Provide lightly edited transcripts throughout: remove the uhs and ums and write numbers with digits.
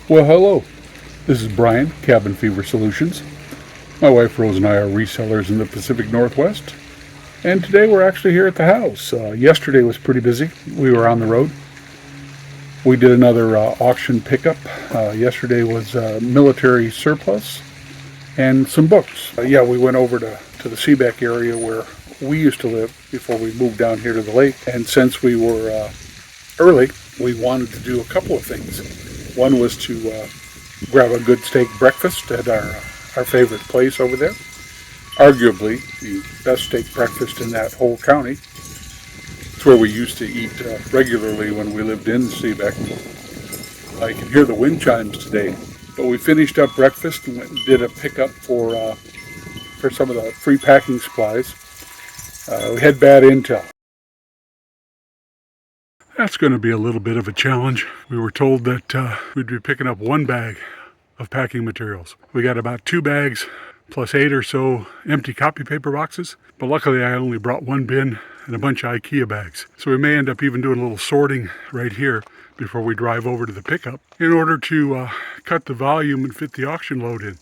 Well, hello. This is Brian, Cabin Fever Solutions. My wife Rose and I are resellers in the Pacific Northwest. And today we're actually here at the house. Yesterday was pretty busy. We were on the road. We did another auction pickup. Yesterday was military surplus and some books. We went over to the Seabeck area where we used to live before we moved down here to the lake. And since we were early, we wanted to do a couple of things. One was to grab a good steak breakfast at our favorite place over there. Arguably the best steak breakfast in that whole county. It's where we used to eat regularly when we lived in Seabeck. I can hear the wind chimes today. But we finished up breakfast and went and did a pickup for some of the free packing supplies. We had bad intel. That's going to be a little bit of a challenge. We were told that we'd be picking up one bag of packing materials. We got about 2 bags plus 8 or so empty copy paper boxes. But luckily I only brought one bin and a bunch of IKEA bags. So we may end up even doing a little sorting right here before we drive over to the pickup in order to cut the volume and fit the auction load in.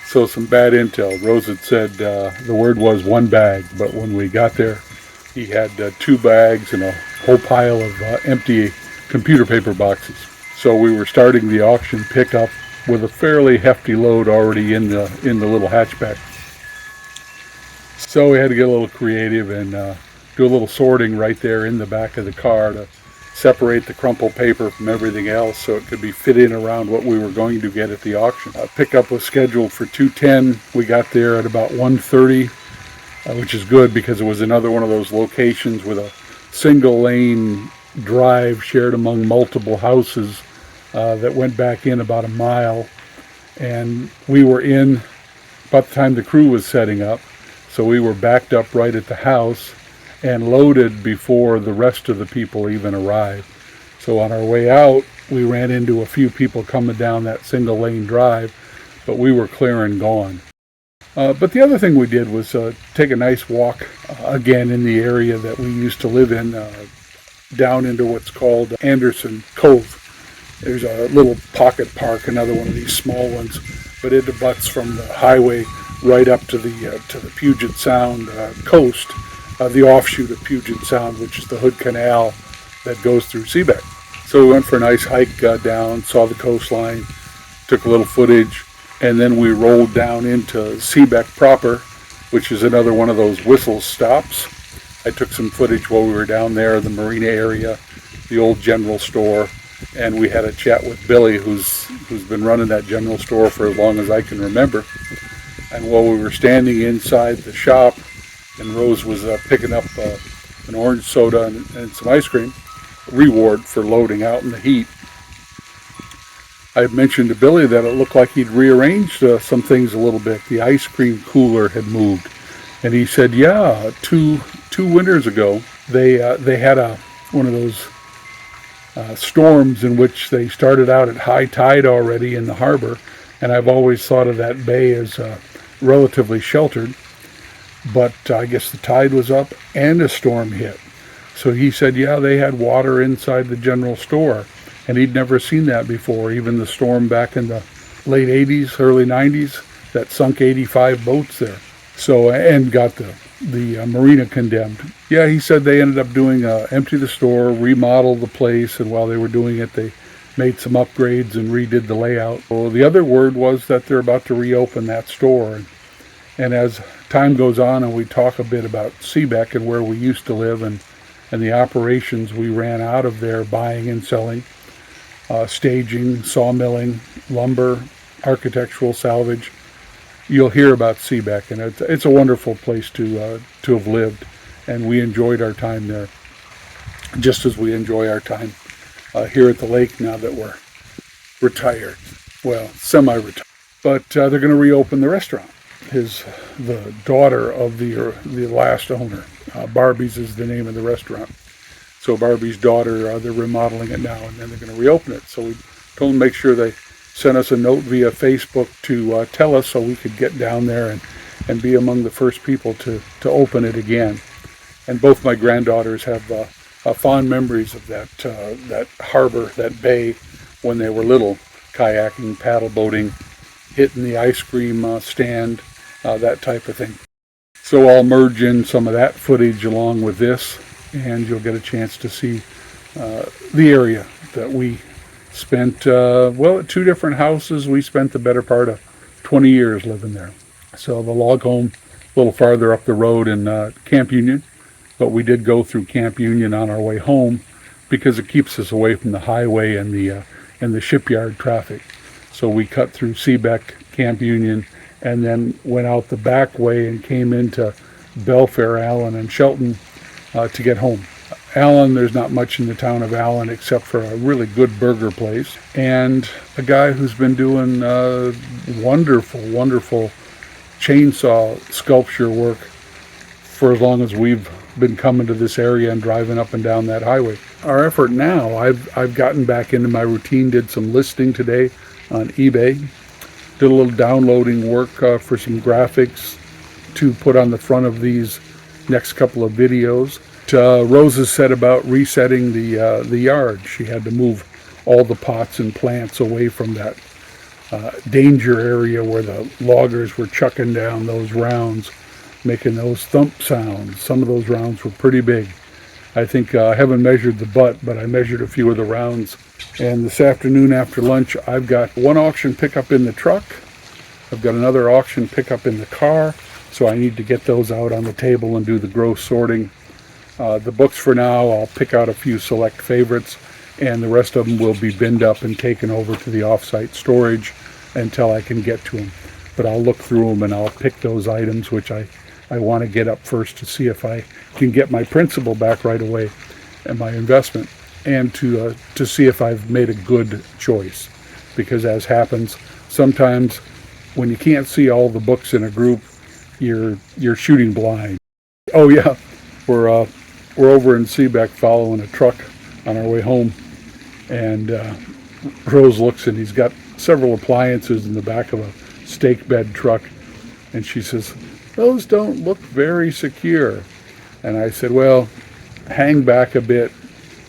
So some bad intel. Rose had said the word was 1 bag, but when we got there, he had 2 bags and a whole pile of empty computer paper boxes. So we were starting the auction pickup with a fairly hefty load already in the little hatchback. So we had to get a little creative and do a little sorting right there in the back of the car to separate the crumpled paper from everything else so it could be fit in around what we were going to get at the auction. Pickup was scheduled for 2:10. We got there at about 1:30. Which is good because it was another one of those locations with a single lane drive shared among multiple houses that went back in about a mile. And we were in about the time the crew was setting up. So we were backed up right at the house and loaded before the rest of the people even arrived. So on our way out, we ran into a few people coming down that single lane drive, but we were clear and gone. But the other thing we did was take a nice walk again in the area that we used to live in, down into what's called Anderson Cove. There's a little pocket park, another one of these small ones, but it abuts from the highway right up to the Puget Sound coast, the offshoot of Puget Sound, which is the Hood Canal that goes through Seabeck. So we went for a nice hike down, saw the coastline, took a little footage. And then we rolled down into Seabeck proper, which is another one of those whistle stops. I took some footage while we were down there, the marina area, the old general store, and we had a chat with Billy, who's been running that general store for as long as I can remember. And while we were standing inside the shop, and Rose was picking up an orange soda and some ice cream, reward for loading out in the heat, I had mentioned to Billy that it looked like he'd rearranged some things a little bit. The ice cream cooler had moved. And he said, yeah, two winters ago, they had one of those storms in which they started out at high tide already in the harbor. And I've always thought of that bay as relatively sheltered. But I guess the tide was up and a storm hit. So he said, yeah, they had water inside the general store. And he'd never seen that before, even the storm back in the late 80s, early 90s, that sunk 85 boats there. So, and got the marina condemned. Yeah, he said they ended up doing empty the store, remodel the place, and while they were doing it, they made some upgrades and redid the layout. Well, the other word was that they're about to reopen that store. And as time goes on and we talk a bit about Seabeck and where we used to live and the operations we ran out of there, buying and selling, staging, sawmilling, lumber, architectural salvage, you'll hear about Seabeck, and it's a wonderful place to have lived, and we enjoyed our time there, just as we enjoy our time here at the lake now that we're retired, well, semi-retired. But they're going to reopen the restaurant. The daughter of the last owner, Barbie's is the name of the restaurant. So Barbie's daughter, they're remodeling it now, and then they're going to reopen it. So we told them to make sure they sent us a note via Facebook to tell us so we could get down there and be among the first people to open it again. And both my granddaughters have fond memories of that harbor, that bay, when they were little, kayaking, paddle boating, hitting the ice cream stand, that type of thing. So I'll merge in some of that footage along with this, and you'll get a chance to see the area that we spent, well, at 2 different houses. We spent the better part of 20 years living there. So the log home a little farther up the road in Camp Union, but we did go through Camp Union on our way home because it keeps us away from the highway and the shipyard traffic. So we cut through Seabeck, Camp Union, and then went out the back way and came into Belfair, Allen, and Shelton to get home. Allen, there's not much in the town of Allen except for a really good burger place and a guy who's been doing wonderful chainsaw sculpture work for as long as we've been coming to this area and driving up and down that highway. Our effort now, I've gotten back into my routine, did some listing today on eBay, did a little downloading work for some graphics to put on the front of these next couple of videos. Rose has said about resetting the yard. She had to move all the pots and plants away from that danger area where the loggers were chucking down those rounds, making those thump sounds. Some of those rounds were pretty big. I think I haven't measured the butt, but I measured a few of the rounds. And this afternoon after lunch, I've got one auction pickup in the truck. I've got another auction pickup in the car. So I need to get those out on the table and do the gross sorting. The books for now, I'll pick out a few select favorites, and the rest of them will be binned up and taken over to the offsite storage until I can get to them. But I'll look through them and I'll pick those items which I want to get up first to see if I can get my principal back right away and my investment, and to see if I've made a good choice. Because as happens, sometimes when you can't see all the books in a group, you're shooting blind. Oh yeah, we're over in Seabeck following a truck on our way home, and Rose looks and he's got several appliances in the back of a stake bed truck, and she says, "Those don't look very secure." And I said, "Well, hang back a bit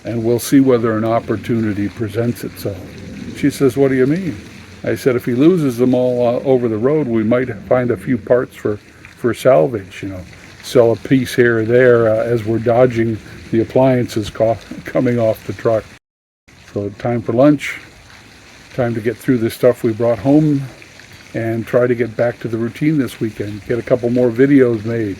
and we'll see whether an opportunity presents itself." She says, "What do you mean?" I said, "If he loses them all over the road, we might find a few parts for salvage, sell a piece here or there as we're dodging the appliances coming off the truck." So time for lunch, time to get through the stuff we brought home and try to get back to the routine this weekend, get a couple more videos made.